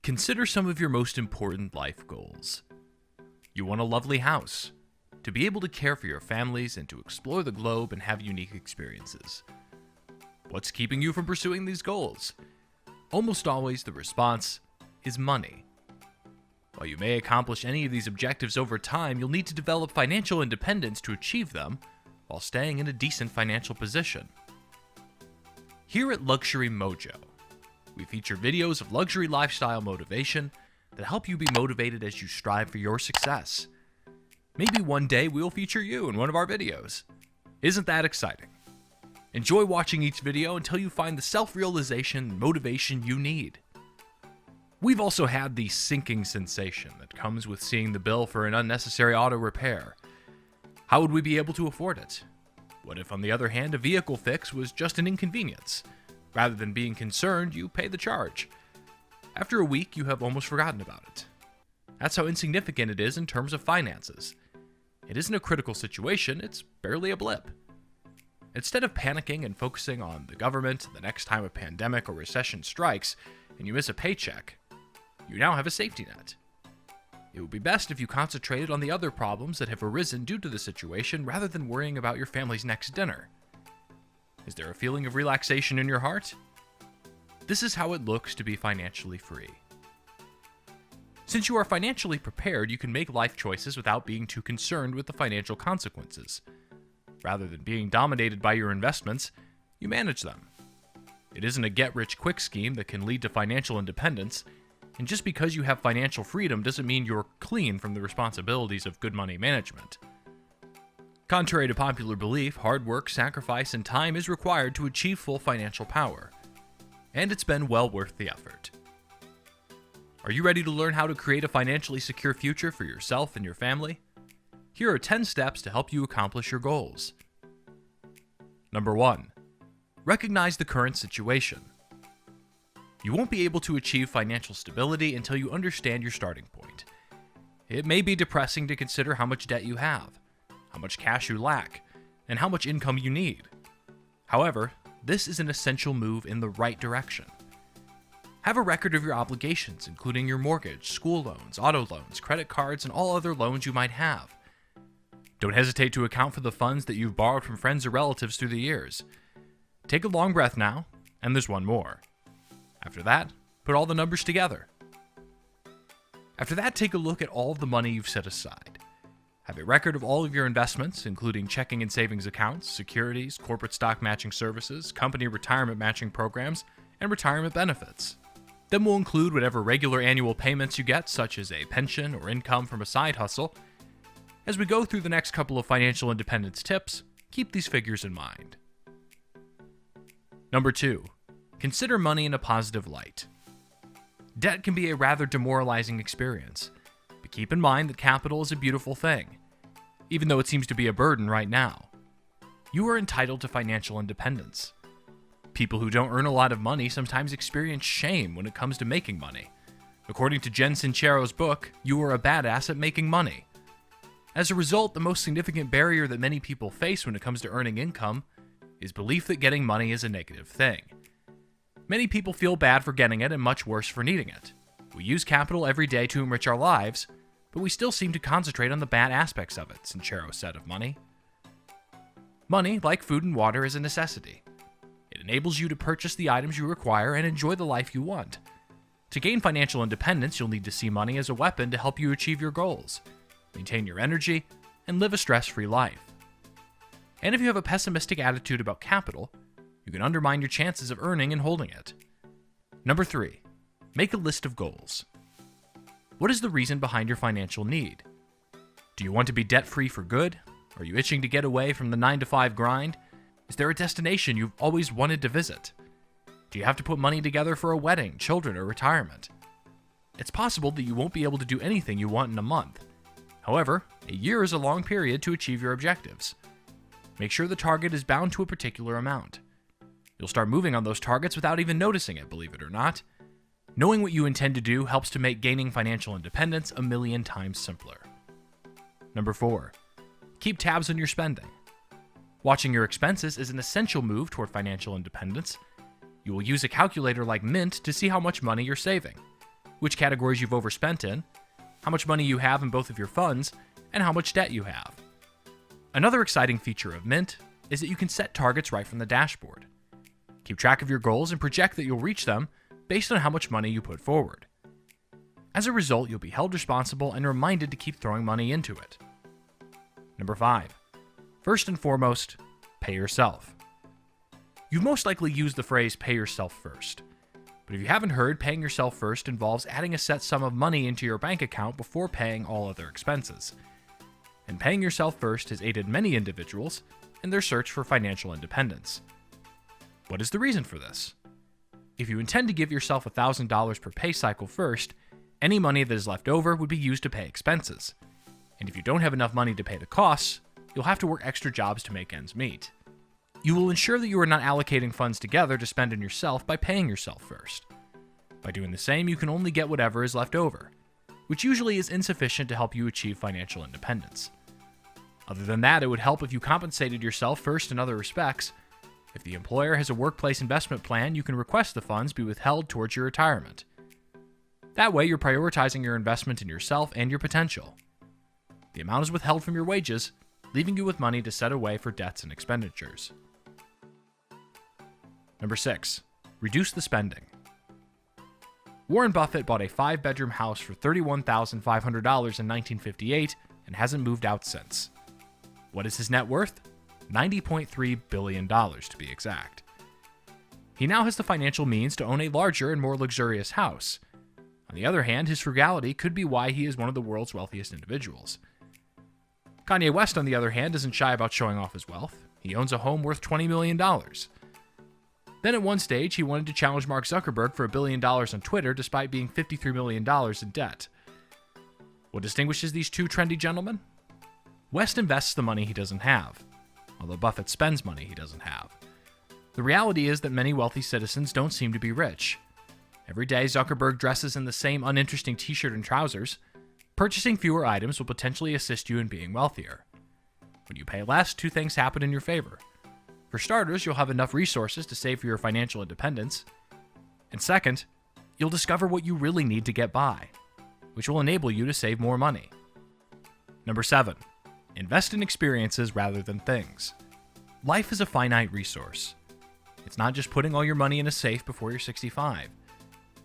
Consider some of your most important life goals. You want a lovely house, to be able to care for your families and to explore the globe and have unique experiences. What's keeping you from pursuing these goals? Almost always the response is money. While you may accomplish any of these objectives over time, you'll need to develop financial independence to achieve them while staying in a decent financial position. Here at Luxury Mojo, we feature videos of luxury lifestyle motivation that help you be motivated as you strive for your success. Maybe one day we'll feature you in one of our videos. Isn't that exciting? Enjoy watching each video until you find the self-realization and motivation you need. We've also had the sinking sensation that comes with seeing the bill for an unnecessary auto repair. How would we be able to afford it? What if, on the other hand, a vehicle fix was just an inconvenience? Rather than being concerned, you pay the charge. After a week, you have almost forgotten about it. That's how insignificant it is in terms of finances. It isn't a critical situation, it's barely a blip. Instead of panicking and focusing on the government the next time a pandemic or recession strikes and you miss a paycheck, you now have a safety net. It would be best if you concentrated on the other problems that have arisen due to the situation rather than worrying about your family's next dinner. Is there a feeling of relaxation in your heart? This is how it looks to be financially free. Since you are financially prepared, you can make life choices without being too concerned with the financial consequences. Rather than being dominated by your investments, you manage them. It isn't a get-rich-quick scheme that can lead to financial independence, and just because you have financial freedom doesn't mean you're clean from the responsibilities of good money management. Contrary to popular belief, hard work, sacrifice, and time is required to achieve full financial power. And it's been well worth the effort. Are you ready to learn how to create a financially secure future for yourself and your family? Here are 10 steps to help you accomplish your goals. Number 1. Recognize the current situation. You won't be able to achieve financial stability until you understand your starting point. It may be depressing to consider how much debt you have, how much cash you lack, and how much income you need. However, this is an essential move in the right direction. Have a record of your obligations, including your mortgage, school loans, auto loans, credit cards, and all other loans you might have. Don't hesitate to account for the funds that you've borrowed from friends or relatives through the years. Take a long breath now, and there's one more. After that, put all the numbers together. After that, take a look at all of the money you've set aside. Have a record of all of your investments, including checking and savings accounts, securities, corporate stock matching services, company retirement matching programs, and retirement benefits. Then we'll include whatever regular annual payments you get, such as a pension or income from a side hustle. As we go through the next couple of financial independence tips, keep these figures in mind. Number 2. Consider money in a positive light. Debt can be a rather demoralizing experience, but keep in mind that capital is a beautiful thing, even though it seems to be a burden right now. You are entitled to financial independence. People who don't earn a lot of money sometimes experience shame when it comes to making money. According to Jen Sincero's book, You Are a Badass at Making Money. As a result, the most significant barrier that many people face when it comes to earning income is belief that getting money is a negative thing. Many people feel bad for getting it and much worse for needing it. We use capital every day to enrich our lives, but we still seem to concentrate on the bad aspects of it, Sincero said of money. Money, like food and water, is a necessity. It enables you to purchase the items you require and enjoy the life you want. To gain financial independence, you'll need to see money as a weapon to help you achieve your goals, maintain your energy, and live a stress-free life. And if you have a pessimistic attitude about capital, you can undermine your chances of earning and holding it. Number 3. Make a list of goals. What is the reason behind your financial need? Do you want to be debt-free for good? Are you itching to get away from the 9-to-5 grind? Is there a destination you've always wanted to visit? Do you have to put money together for a wedding, children, or retirement? It's possible that you won't be able to do anything you want in a month. However, a year is a long period to achieve your objectives. Make sure the target is bound to a particular amount. You'll start moving on those targets without even noticing it, believe it or not. Knowing what you intend to do helps to make gaining financial independence a million times simpler. Number 4. Keep tabs on your spending. Watching your expenses is an essential move toward financial independence. You will use a calculator like Mint to see how much money you're saving. which categories you've overspent in, how much money you have in both of your funds, and how much debt you have. Another exciting feature of Mint is that you can set targets right from the dashboard. Keep track of your goals and project that you'll reach them based on how much money you put forward. As a result, you'll be held responsible and reminded to keep throwing money into it. Number 5. First and foremost, pay yourself. You've most likely used the phrase pay yourself first. But if you haven't heard, paying yourself first involves adding a set sum of money into your bank account before paying all other expenses. And paying yourself first has aided many individuals in their search for financial independence. What is the reason for this? If you intend to give yourself $1,000 per pay cycle first, any money that is left over would be used to pay expenses. And if you don't have enough money to pay the costs, you'll have to work extra jobs to make ends meet. You will ensure that you are not allocating funds together to spend on yourself by paying yourself first. By doing the same, you can only get whatever is left over, which usually is insufficient to help you achieve financial independence. Other than that, it would help if you compensated yourself first in other respects. If the employer has a workplace investment plan, you can request the funds be withheld towards your retirement. That way, you're prioritizing your investment in yourself and your potential. The amount is withheld from your wages, leaving you with money to set away for debts and expenditures. Number 6. Reduce the spending. Warren Buffett bought a 5-bedroom house for $31,500 in 1958 and hasn't moved out since. What is his net worth? $90.3 billion to be exact. He now has the financial means to own a larger and more luxurious house. On the other hand, his frugality could be why he is one of the world's wealthiest individuals. Kanye West, on the other hand, isn't shy about showing off his wealth. He owns a home worth $20 million. Then at one stage, he wanted to challenge Mark Zuckerberg for $1 billion on Twitter despite being $53 million in debt. What distinguishes these two trendy gentlemen? West invests the money he doesn't have, although Buffett spends money he doesn't have. The reality is that many wealthy citizens don't seem to be rich. Every day, Zuckerberg dresses in the same uninteresting t-shirt and trousers. Purchasing fewer items will potentially assist you in being wealthier. When you pay less, two things happen in your favor. For starters, you'll have enough resources to save for your financial independence. And second, you'll discover what you really need to get by, which will enable you to save more money. Number 7. Invest in experiences rather than things. Life is a finite resource. It's not just putting all your money in a safe before you're 65.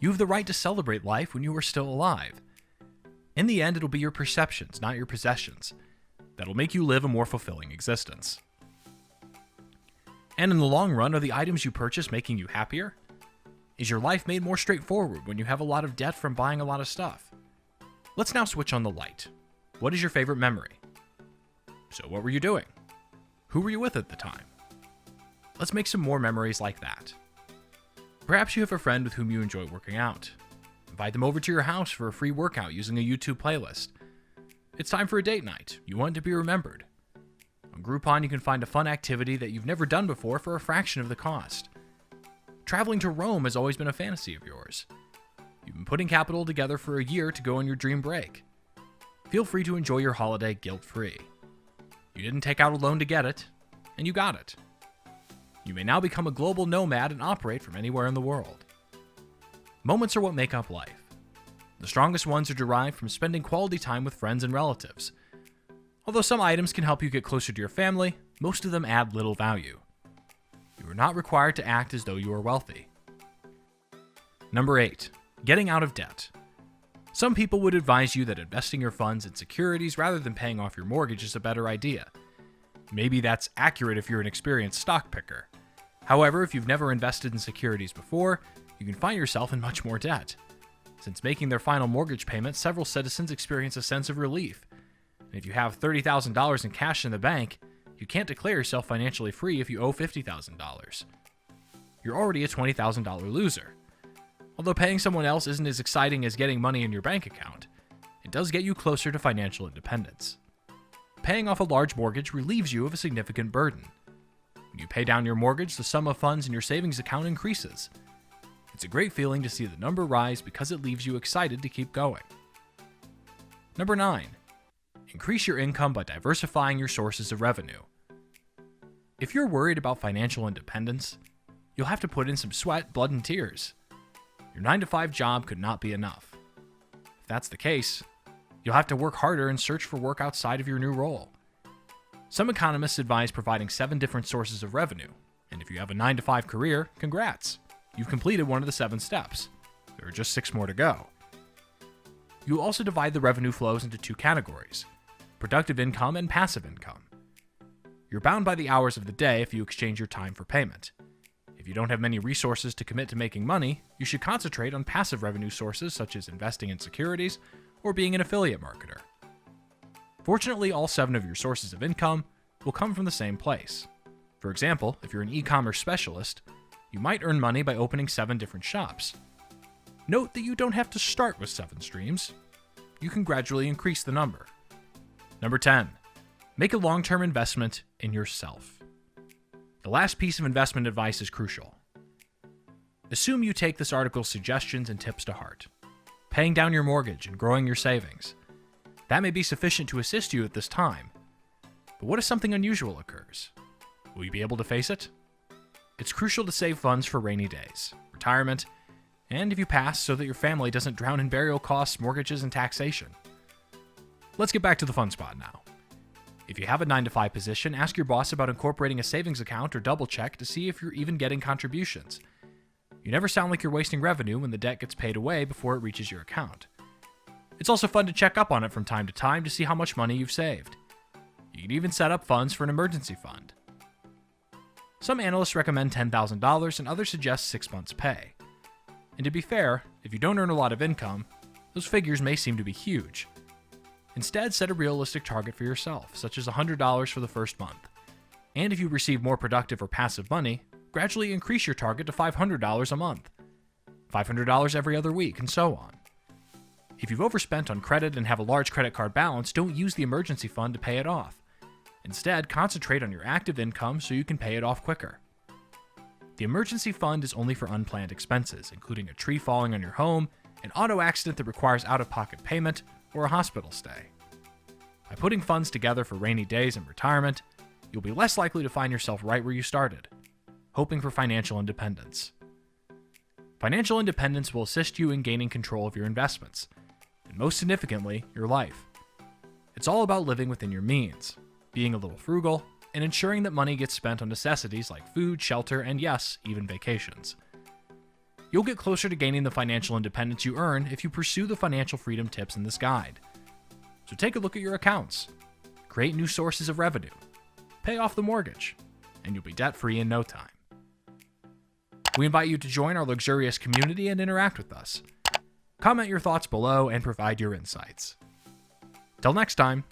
You have the right to celebrate life when you are still alive. In the end, it'll be your perceptions, not your possessions, that'll make you live a more fulfilling existence. And in the long run, are the items you purchase making you happier? Is your life made more straightforward when you have a lot of debt from buying a lot of stuff? Let's now switch on the light. What is your favorite memory? So what were you doing? Who were you with at the time? Let's make some more memories like that. Perhaps you have a friend with whom you enjoy working out. Invite them over to your house for a free workout using a YouTube playlist. It's time for a date night. You want to be remembered. On Groupon, you can find a fun activity that you've never done before for a fraction of the cost. Traveling to Rome has always been a fantasy of yours. You've been putting capital together for a year to go on your dream break. Feel free to enjoy your holiday guilt-free. You didn't take out a loan to get it, and you got it. You may now become a global nomad and operate from anywhere in the world. Moments are what make up life. The strongest ones are derived from spending quality time with friends and relatives. Although some items can help you get closer to your family, most of them add little value. You are not required to act as though you are wealthy. Number 8. Getting out of debt. Some people would advise you that investing your funds in securities rather than paying off your mortgage is a better idea. Maybe that's accurate if you're an experienced stock picker. However, if you've never invested in securities before, you can find yourself in much more debt. Since making their final mortgage payment, several citizens experience a sense of relief. And if you have $30,000 in cash in the bank, you can't declare yourself financially free if you owe $50,000. You're already a $20,000 loser. Although paying someone else isn't as exciting as getting money in your bank account, it does get you closer to financial independence. Paying off a large mortgage relieves you of a significant burden. When you pay down your mortgage, the sum of funds in your savings account increases. It's a great feeling to see the number rise because it leaves you excited to keep going. Number 9. Increase your income by diversifying your sources of revenue. If you're worried about financial independence, you'll have to put in some sweat, blood, and tears. Your 9-to-5 job could not be enough. If that's the case, you'll have to work harder and search for work outside of your new role. Some economists advise providing 7 different sources of revenue, and if you have a 9-to-5 career, congrats. You've completed one of the 7 steps. There are just 6 more to go. You also divide the revenue flows into 2 categories: productive income and passive income. You're bound by the hours of the day if you exchange your time for payment. If you don't have many resources to commit to making money, you should concentrate on passive revenue sources such as investing in securities or being an affiliate marketer. Fortunately, all 7 of your sources of income will come from the same place. For example, if you're an e-commerce specialist, you might earn money by opening 7 different shops. Note that you don't have to start with 7 streams. You can gradually increase the number. Number 10. Make a long-term investment in yourself. The last piece of investment advice is crucial. Assume you take this article's suggestions and tips to heart. Paying down your mortgage and growing your savings. That may be sufficient to assist you at this time. But what if something unusual occurs? Will you be able to face it? It's crucial to save funds for rainy days, retirement, and if you pass, so that your family doesn't drown in burial costs, mortgages, and taxation. Let's get back to the fun spot now. If you have a 9-to-5 position, ask your boss about incorporating a savings account or double check to see if you're even getting contributions. You never sound like you're wasting revenue when the debt gets paid away before it reaches your account. It's also fun to check up on it from time to time to see how much money you've saved. You can even set up funds for an emergency fund. Some analysts recommend $10,000 and others suggest 6 months' pay. And to be fair, if you don't earn a lot of income, those figures may seem to be huge. Instead, set a realistic target for yourself, such as $100 for the first month. And if you receive more productive or passive money, gradually increase your target to $500 a month, $500 every other week, and so on. If you've overspent on credit and have a large credit card balance, don't use the emergency fund to pay it off. Instead, concentrate on your active income so you can pay it off quicker. The emergency fund is only for unplanned expenses, including a tree falling on your home, an auto accident that requires out-of-pocket payment, or a hospital stay. By putting funds together for rainy days and retirement, you'll be less likely to find yourself right where you started, hoping for financial independence. Financial independence will assist you in gaining control of your investments, and most significantly, your life. It's all about living within your means, being a little frugal, and ensuring that money gets spent on necessities like food, shelter, and yes, even vacations. You'll get closer to gaining the financial independence you earn if you pursue the financial freedom tips in this guide. So take a look at your accounts, create new sources of revenue, pay off the mortgage, and you'll be debt-free in no time. We invite you to join our luxurious community and interact with us. Comment your thoughts below and provide your insights. Till next time.